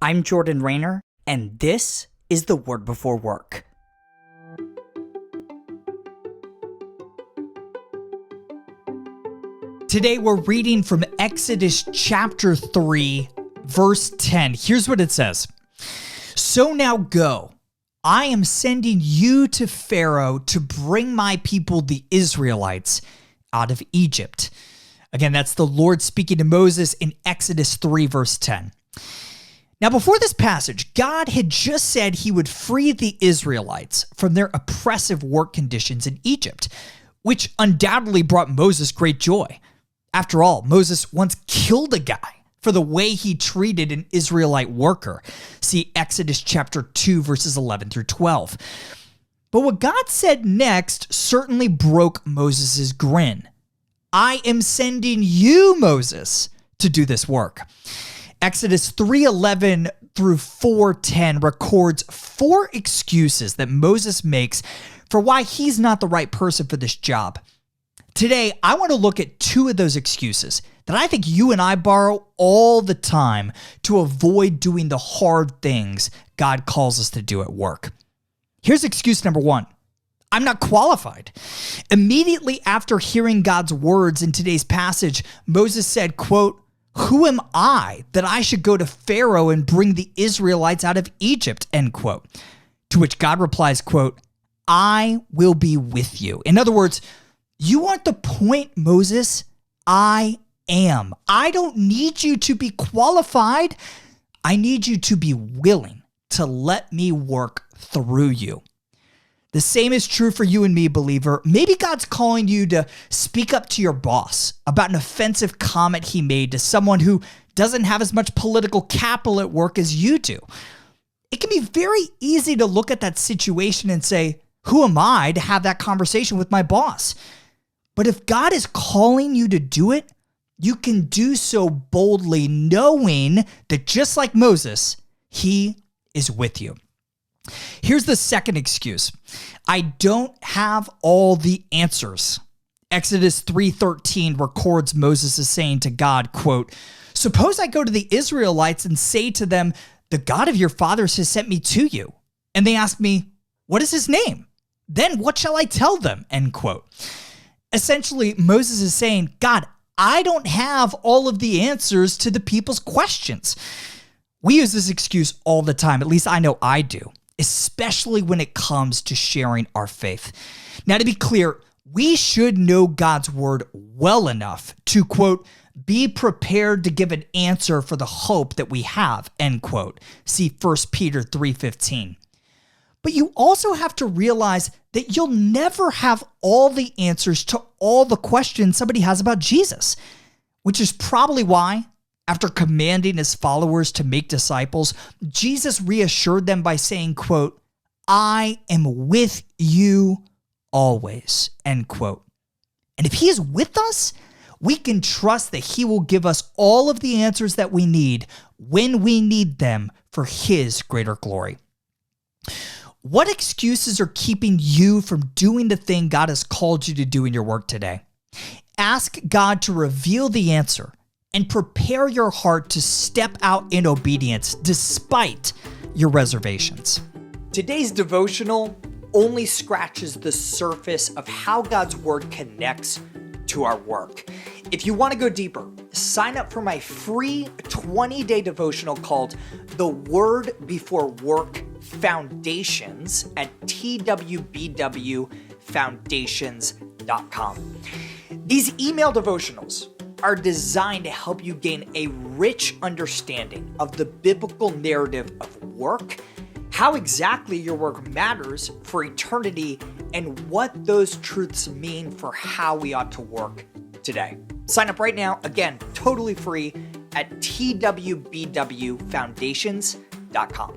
I'm Jordan Raynor, and this is the Word Before Work. Today we're reading from Exodus chapter 3, verse 10. Here's what it says. So now go. I am sending you to Pharaoh to bring my people, the Israelites, out of Egypt. Again, that's the Lord speaking to Moses in Exodus 3, verse 10. Now, before this passage, God had just said he would free the Israelites from their oppressive work conditions in Egypt, which undoubtedly brought Moses great joy. After all, Moses once killed a guy for the way he treated an Israelite worker. See Exodus chapter 2, verses 11 through 12. But what God said next certainly broke Moses' grin. I am sending you, Moses, to do this work. Exodus 3:11 through 4:10 records 4 excuses that Moses makes for why he's not the right person for this job. Today, I want to look at 2 of those excuses that I think you and I borrow all the time to avoid doing the hard things God calls us to do at work. Here's excuse number 1. I'm not qualified. Immediately after hearing God's words in today's passage, Moses said, quote, "Who am I that I should go to Pharaoh and bring the Israelites out of Egypt?" End quote. To which God replies, quote, "I will be with you." In other words, you aren't the point, Moses. I am. I don't need you to be qualified. I need you to be willing to let me work through you. The same is true for you and me, believer. Maybe God's calling you to speak up to your boss about an offensive comment he made to someone who doesn't have as much political capital at work as you do. It can be very easy to look at that situation and say, who am I to have that conversation with my boss? But if God is calling you to do it, you can do so boldly, knowing that just like Moses, he is with you. Here's the second excuse. I don't have all the answers. Exodus 3:13 records Moses as saying to God, quote, "Suppose I go to the Israelites and say to them, the God of your fathers has sent me to you. And they ask me, what is his name? Then what shall I tell them?" End quote. Essentially, Moses is saying, God, I don't have all of the answers to the people's questions. We use this excuse all the time. At least I know I do, especially when it comes to sharing our faith. Now, to be clear, we should know God's word well enough to, quote, be prepared to give an answer for the hope that we have, end quote. See 1 Peter 3:15. But you also have to realize that you'll never have all the answers to all the questions somebody has about Jesus, which is probably why, after commanding his followers to make disciples, Jesus reassured them by saying, quote, I am with you always, end quote. And if he is with us, we can trust that he will give us all of the answers that we need when we need them for his greater glory. What excuses are keeping you from doing the thing God has called you to do in your work today? Ask God to reveal the answer and prepare your heart to step out in obedience despite your reservations. Today's devotional only scratches the surface of how God's word connects to our work. If you want to go deeper, sign up for my free 20-day devotional called The Word Before Work Foundations at twbwfoundations.com. These email devotionals are designed to help you gain a rich understanding of the biblical narrative of work, how exactly your work matters for eternity, and what those truths mean for how we ought to work today. Sign up right now, again, totally free at twbwfoundations.com.